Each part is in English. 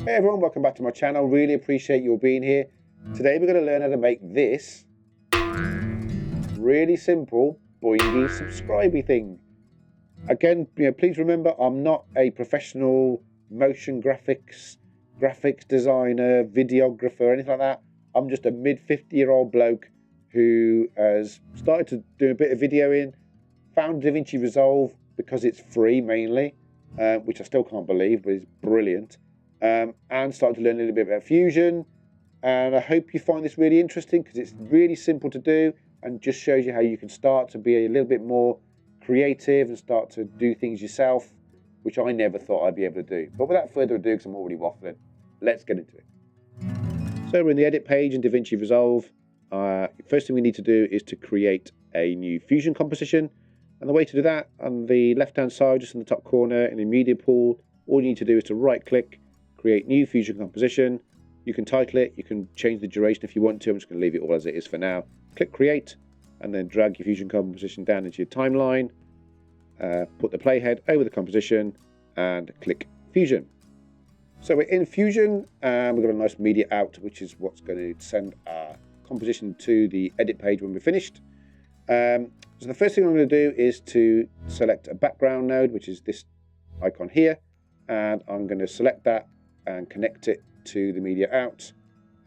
Hey everyone, welcome back to my channel. Really appreciate you all being here. Today we're going to learn how to make this really simple boingy subscribey thing. Again, please remember I'm not a professional motion graphics designer, videographer, anything like that. I'm just a mid-50-year-old bloke who has started to do a bit of videoing, found Davinci Resolve because it's free mainly, which I still can't believe, but it's brilliant. And started to learn a little bit about Fusion, and I hope you find this really interesting because it's really simple to do and just shows you how you can start to be a little bit more creative and start to do things yourself, which I never thought I'd be able to do. But without further ado, because I'm already waffling, let's get into it. So we're in the edit page in Davinci Resolve. First thing we need to do is to create a new Fusion composition, and the way to do that, on the left hand side, just in the top corner in the media pool, all you need to do is to right click, create new Fusion composition. You can title it, you can change the duration if you want to. I'm just going to leave it all as it is for now. Click create, and then drag your Fusion composition down into your timeline. Put the playhead over the composition and click Fusion. So we're in Fusion, and we've got a nice media out, which is what's going to send our composition to the edit page when we're finished. So the first thing I'm going to do is to select a background node, which is this icon here, and I'm going to select that and connect it to the media out.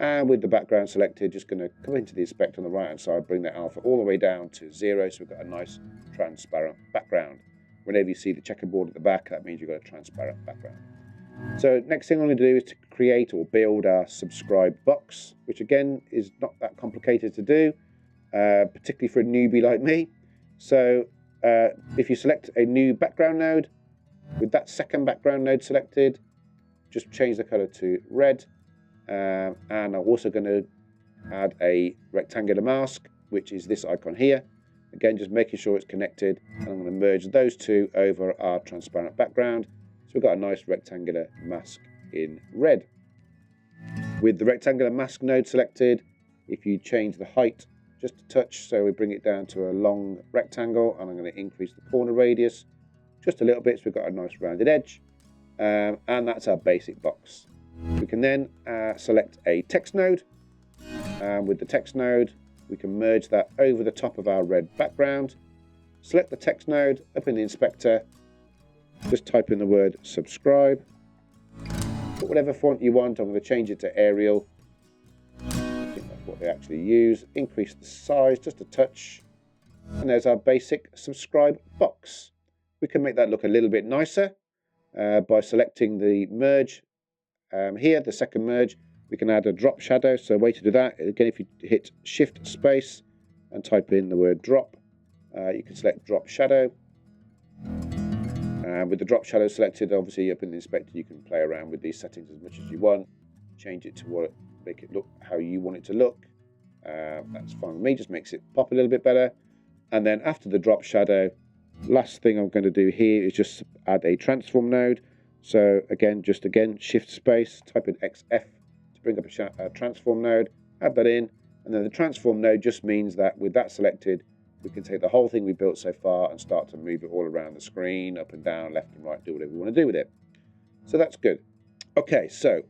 And with the background selected, just going to come into the inspector on the right hand side, bring the alpha all the way down to 0, so we've got a nice transparent background. Whenever you see the checkerboard at the back, that means you've got a transparent background. So next thing I'm going to do is to create or build our subscribe box, which again is not that complicated to do, particularly for a newbie like me. So if you select a new background node, with that second background node selected, just change the color to red, and I'm also going to add a rectangular mask, which is this icon here. Again, just making sure it's connected, and I'm going to merge those two over our transparent background. So we've got a nice rectangular mask in red. With the rectangular mask node selected, if you change the height just a touch, so we bring it down to a long rectangle, and I'm going to increase the corner radius just a little bit, so we've got a nice rounded edge. And that's our basic box. We can then select a text node, and with the text node we can merge that over the top of our red background. Select the text node, up in the inspector, just type in the word subscribe, put whatever font you want. I'm going to change it to Arial, I think that's what they actually use. Increase the size just a touch, and there's our basic subscribe box. We can make that look a little bit nicer by selecting the merge here, the second merge. We can add a drop shadow. So a way to do that, again, if you hit shift space and type in the word drop, you can select drop shadow. With the drop shadow selected, obviously up in the inspector you can play around with these settings as much as you want, change it to make it look how you want it to look. That's fine with me, just makes it pop a little bit better. And then after the drop shadow, last thing I'm going to do here is just add a transform node. So again, shift space, type in XF to bring up a transform node, add that in, and then the transform node just means that with that selected, we can take the whole thing we built so far and start to move it all around the screen, up and down, left and right, do whatever we want to do with it. So that's good. Okay, so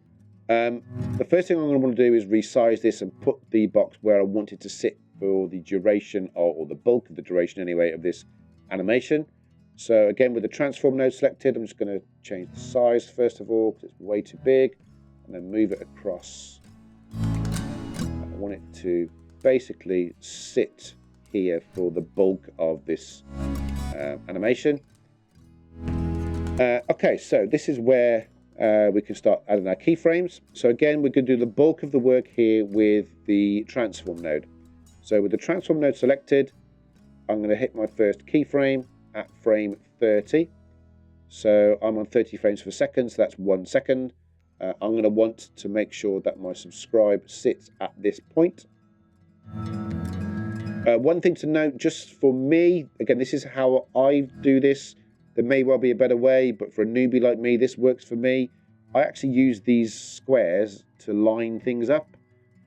the first thing I'm going to want to do is resize this and put the box where I want it to sit for the duration, or the bulk of the duration anyway, of this animation. So again, with the transform node selected, I'm just going to change the size first of all because it's way too big, and then move it across. I want it to basically sit here for the bulk of this animation. Okay, so this is where we can start adding our keyframes. So again, we're going to do the bulk of the work here with the transform node. So with the transform node selected, I'm going to hit my first keyframe at frame 30. So I'm on 30 frames per second, so that's 1 second. I'm going to want to make sure that my subscribe sits at this point. One thing to note, just for me, again, this is how I do this. There may well be a better way, but for a newbie like me, this works for me. I actually use these squares to line things up.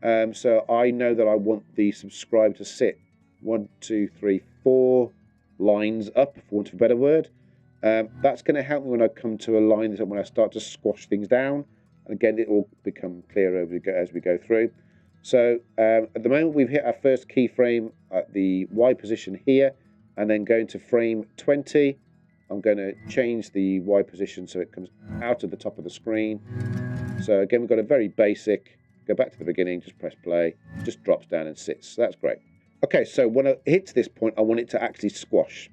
So I know that I want the subscribe to sit 1, 2, 3, 4 lines up, for want of a better word. That's going to help me when I come to align this up, when I start to squash things down. And again, it will become clearer as we go through. So at the moment, we've hit our first keyframe at the Y position here, and then going to frame 20. I'm going to change the Y position so it comes out of the top of the screen. So again, we've got a very basic, go back to the beginning, just press play, just drops down and sits. So that's great. Okay, so when it hits this point, I want it to actually squash.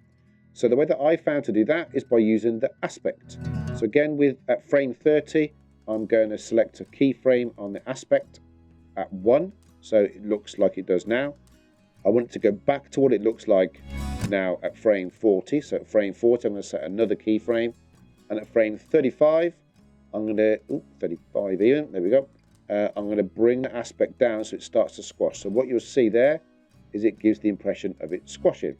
So the way that I found to do that is by using the aspect. So again, at frame 30, I'm going to select a keyframe on the aspect at 1, so it looks like it does now. I want it to go back to what it looks like now at frame 40. So at frame 40, I'm going to set another keyframe, and at frame 35, I'm going to 35 even. There we go. I'm going to bring the aspect down so it starts to squash. So what you'll see there is it gives the impression of it squashing.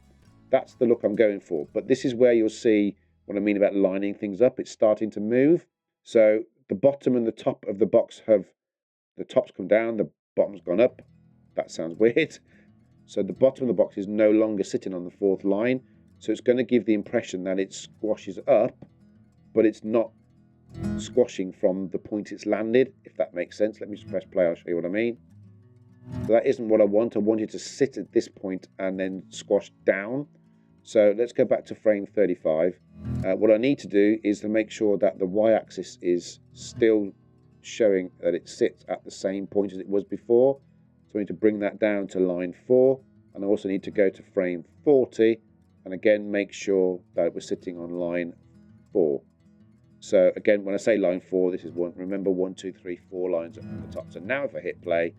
That's the look I'm going for. But this is where you'll see what I mean about lining things up. It's starting to move. So the bottom and the top of the box have, the top's come down, the bottom's gone up. That sounds weird. So the bottom of the box is no longer sitting on the 4th line. So it's going to give the impression that it squashes up, but it's not squashing from the point it's landed, if that makes sense. Let me just press play, I'll show you what I mean. So that isn't what I want. I want it to sit at this point and then squash down. So let's go back to frame 35. What I need to do is to make sure that the y-axis is still showing that it sits at the same point as it was before. So I need to bring that down to line 4, and I also need to go to frame 40 and again make sure that we're sitting on line 4. So again, when I say line 4, this is one. Remember 1, 2, 3, 4 lines at the top. So now if I hit play,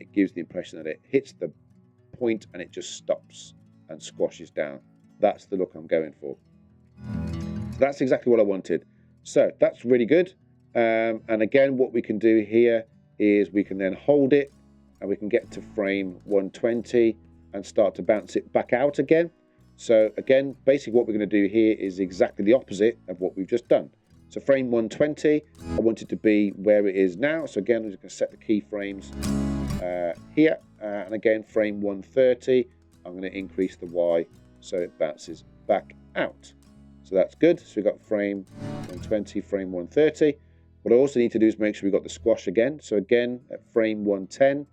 it gives the impression that it hits the point and it just stops and squashes down. That's the look I'm going for. So that's exactly what I wanted. So that's really good. And again, what we can do here is we can then hold it and we can get to frame 120 and start to bounce it back out again. So again, basically what we're going to do here is exactly the opposite of what we've just done. So frame 120, I want it to be where it is now. So again, I'm just going to set the keyframes here. And again, frame 130, I'm going to increase the Y so it bounces back out. So that's good. So we've got frame 120, frame 130. What I also need to do is make sure we've got the squash again. So again, at frame 110,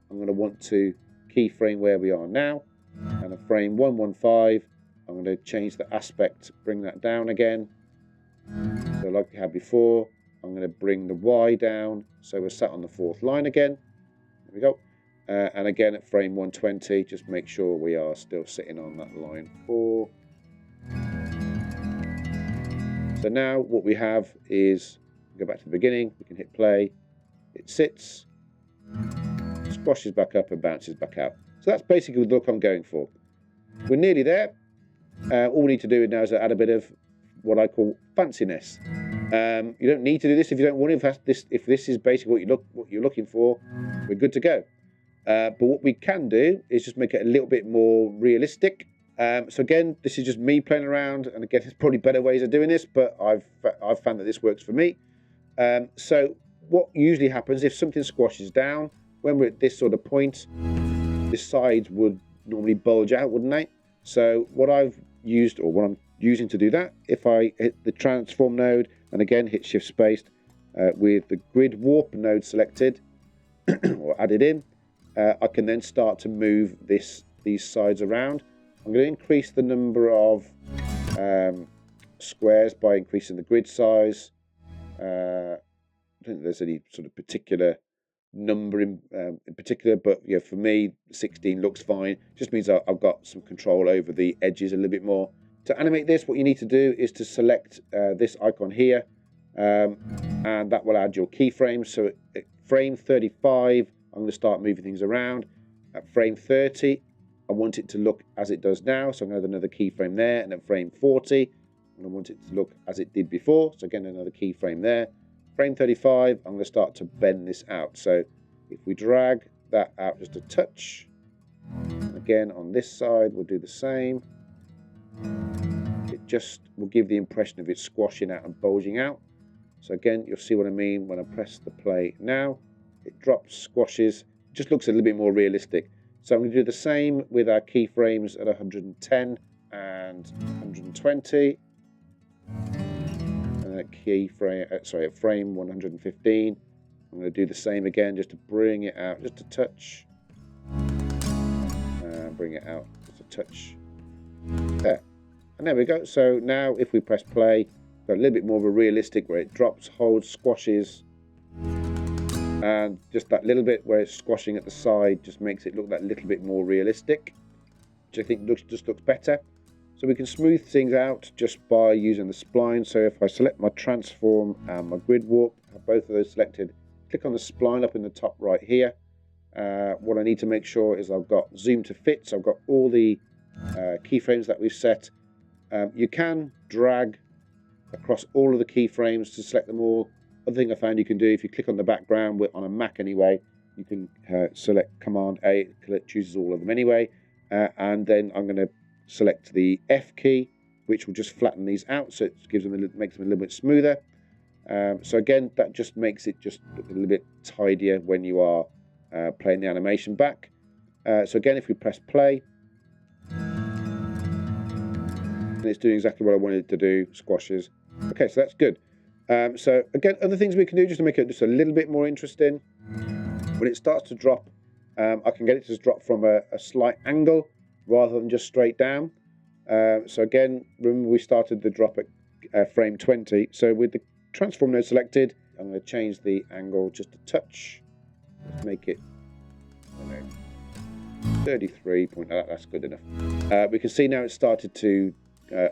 I'm going to want to keyframe where we are now. And at frame 115, I'm going to change the aspect, bring that down again. So like we had before, I'm going to bring the Y down. So we're sat on the 4th line again. There we go. And again at frame 120, just make sure we are still sitting on that line 4. So now what we have is, go back to the beginning, we can hit play, it sits, squashes back up and bounces back out. So that's basically the look I'm going for. We're nearly there. All we need to do now is add a bit of what I call fanciness. You don't need to do this if you don't want to. If this is basically what you're looking for, we're good to go. But what we can do is just make it a little bit more realistic. So again, this is just me playing around, and again, there's probably better ways of doing this, but I've found that this works for me. So what usually happens if something squashes down, when we're at this sort of point, the sides would normally bulge out, wouldn't they? So what I've used, or what I'm using to do that, if I hit the transform node and again hit shift spaced with the grid warp node selected or added in, I can then start to move these sides around. I'm going to increase the number of squares by increasing the grid size. I don't think there's any sort of particular number in particular, but yeah, for me 16 looks fine. Just means I've got some control over the edges a little bit more. To animate this, what you need to do is to select this icon here, and that will add your keyframes. So at frame 35, I'm going to start moving things around. At frame 30, I want it to look as it does now, so I'm going to add another keyframe there. And at frame 40, I want it to look as it did before, so again another keyframe there. Frame 35, I'm going to start to bend this out. So if we drag that out just a touch, again on this side we'll do the same. It just will give the impression of it squashing out and bulging out. So again, you'll see what I mean when I press the play now. It drops, squashes, it just looks a little bit more realistic. So I'm going to do the same with our keyframes at 110 and 120. And at keyframe, sorry, at frame 115. I'm going to do the same again, just to bring it out just a touch. Bring it out just a touch. There. And there we go. So now if we press play, got a little bit more of a realistic where it drops, holds, squashes. And just that little bit where it's squashing at the side just makes it look that little bit more realistic, which I think just looks better. So we can smooth things out just by using the spline. So if I select my transform and my grid warp, have both of those selected, click on the spline up in the top right here. What I need to make sure is I've got zoom to fit, so I've got all the keyframes that we've set. You can drag across all of the keyframes to select them all. Other thing I found you can do, if you click on the background on a Mac anyway, you can select Command A, it chooses all of them anyway. And then I'm going to select the F key, which will just flatten these out, so it gives them makes them a little bit smoother. So again, that just makes it just look a little bit tidier when you are playing the animation back. So again, if we press play, and it's doing exactly what I wanted it to do, squashes. Okay, so that's good. So again, other things we can do just to make it just a little bit more interesting. When it starts to drop, I can get it to drop from a slight angle rather than just straight down. So again, remember we started the drop at frame 20. So with the transform node selected, I'm going to change the angle just a touch. Let's make it, I don't know, 33. That's good enough. We can see now it's started to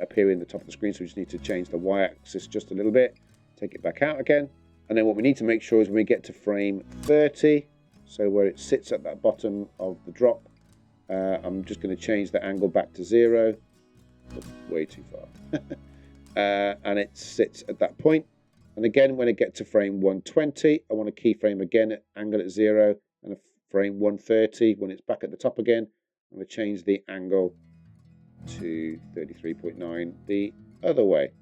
appear in the top of the screen, so we just need to change the y-axis just a little bit, take it back out again. And then what we need to make sure is when we get to frame 30, so where it sits at that bottom of the drop, I'm just going to change the angle back to 0. That's way too far. And it sits at that point. And again, when I get to frame 120, I want to keyframe again at angle at 0, and a frame 130 when it's back at the top again. I'm going to change the angle to 33.9 the other way.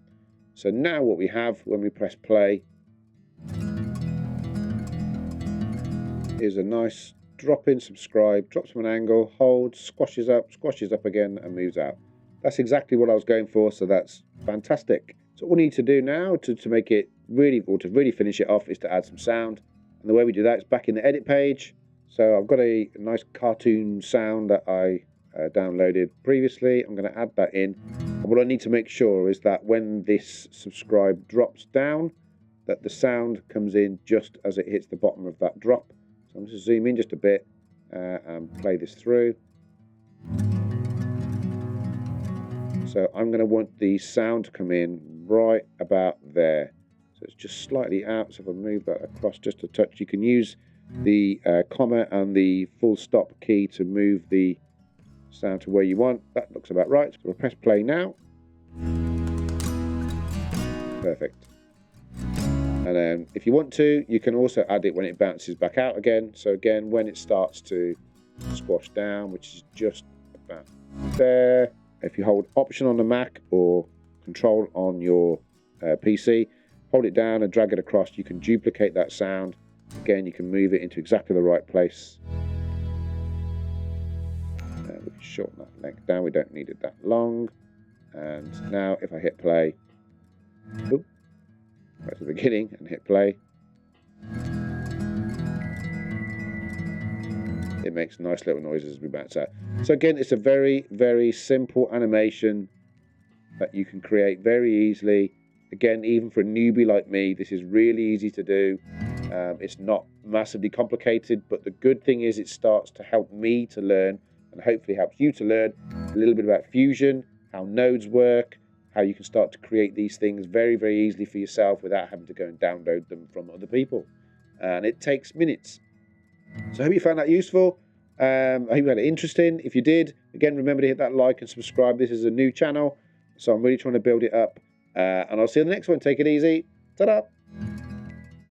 So now what we have when we press play is a nice drop in, subscribe, drops from an angle, holds, squashes up again, and moves out. That's exactly what I was going for, so that's fantastic. So what we need to do now to make it really, or to really finish it off, is to add some sound. And the way we do that is back in the edit page. So I've got a nice cartoon sound that I downloaded previously. I'm going to add that in. And what I need to make sure is that when this subscribe drops down, that the sound comes in just as it hits the bottom of that drop. So I'm just zoom in just a bit and play this through. So I'm going to want the sound to come in right about there. So it's just slightly out. So if I move that across just a touch, you can use the comma and the full stop key to move the sound to where you want. That looks about right. So we'll press play now. Perfect. And then if you want to, you can also add it when it bounces back out again. So again, when it starts to squash down, which is just about there. If you hold Option on the Mac or Control on your PC, hold it down and drag it across, you can duplicate that sound. Again, you can move it into exactly the right place. We can shorten that length down, we don't need it that long. And now if I hit play, oop, back to the beginning and hit play, it makes nice little noises as we bounce out. So again, it's a very, very simple animation that you can create very easily. Again, even for a newbie like me, this is really easy to do. It's not massively complicated, but the good thing is it starts to help me to learn, and hopefully helps you to learn a little bit about Fusion, how nodes work, how you can start to create these things very, very easily for yourself without having to go and download them from other people. And it takes minutes. So I hope you found that useful. I hope you found it interesting. If you did, again, remember to hit that like and subscribe. This is a new channel, so I'm really trying to build it up. And I'll see you in the next one. Take it easy. Ta-da!